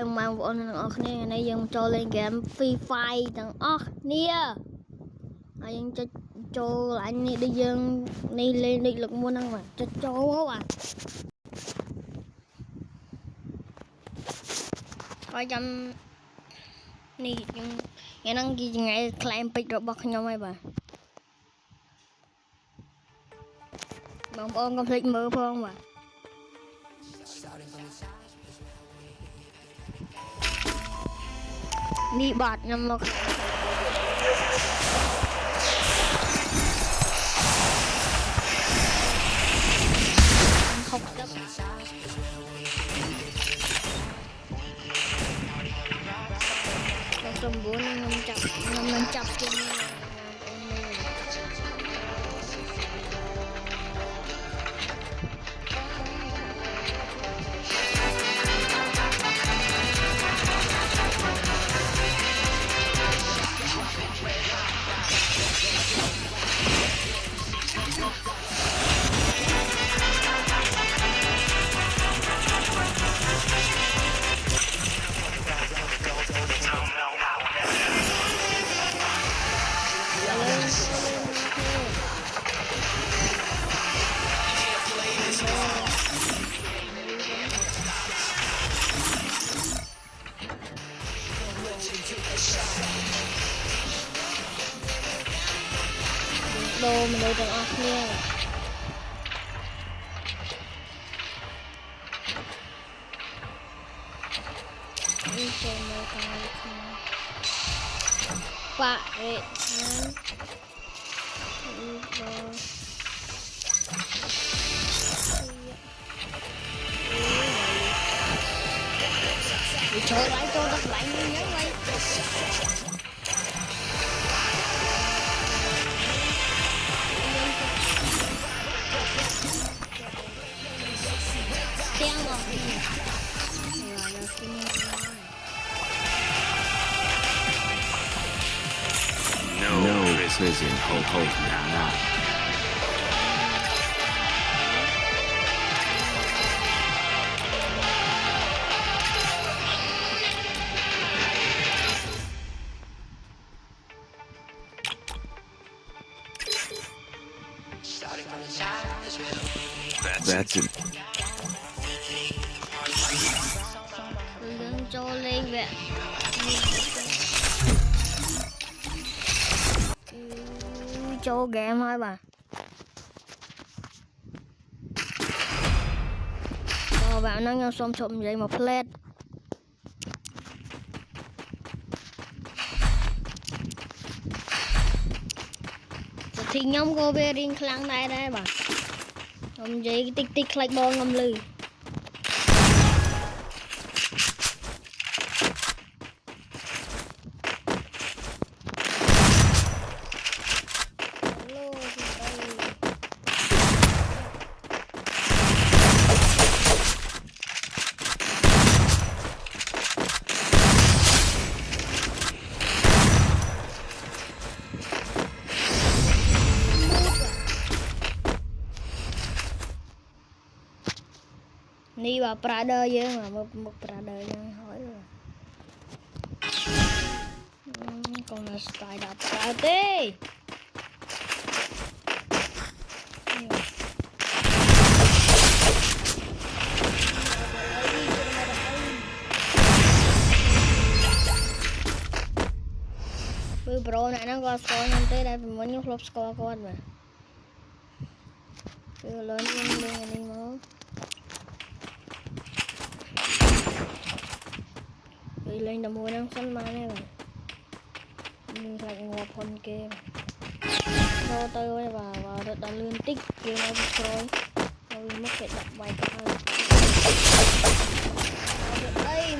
mang vợ nó ở này này dân cho lên game Free Fire thằng nia anh cho lại này đi dân này lên định lực mua năng mà cho quá à coi chăm này nghe năng gì ngày climb pick rồi bật nhau mấy bà bóng ôm complete mơ phong mà đi bạt nhầm nó học tập tầm 4 năm chập trên đồ mình đây tầng off nha đi chơi mấy cái bạn ấy chơi lại cho đập lại như nhớ vậy No prison hold now. That's it. Đừng cho lên vậy. Cho game thôi bà. Rồi bạn nó nhau xôm xôm vậy một plate. Thì nhóm cô về riêng khăn đây đây bà. Ông vậy tích tích like ball ngâm lư. Ni bà Prada chứ mà một Prada nhân hỏi rồi. Con là style đạp Prada. Bữa pro này nó có score nhanh tới đây mình muốn nhúc lốp score con mà. Bữa lớn lên đi máu. Đi lên đầm mùi năng xanh mai này rồi mình lại ngọt con kia cho tôi và đã lươn tích kia nó rồi rồi mất cái đập bài cả hơn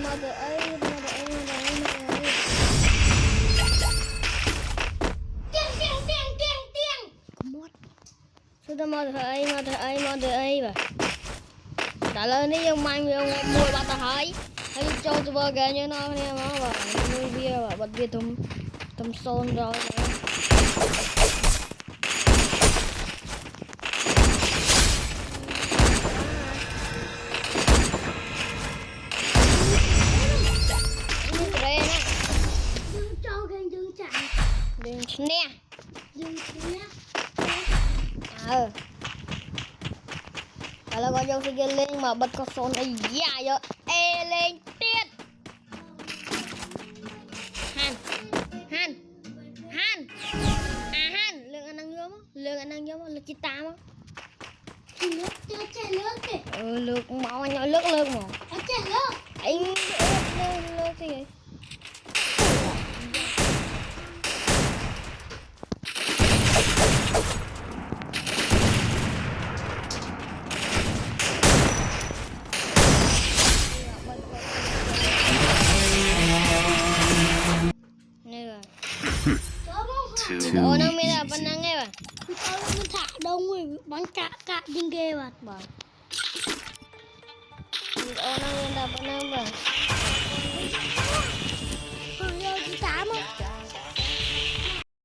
mà từ ấy sao ta mà từ ấy mà đã lên đi ông mang mùi bà ta hỏi hãy cho tôi vào gà như nó nè má và nuôi bia và bật bia thùng son rồi vô thì cái lên mà bật có phone ấy dạ vô ê lên tiết han han han à han lương anh đang vô lương chị ta mà Nước chơi nước kìa. lược máu anh nói lược lược mà Chơi nước. anh lược gì vậy này rồi Too ô nó mới là bên easy. năng nghe bà Tao nó thả đông rồi bắn cả trên ghê mà. ô nó mới là bên năng bà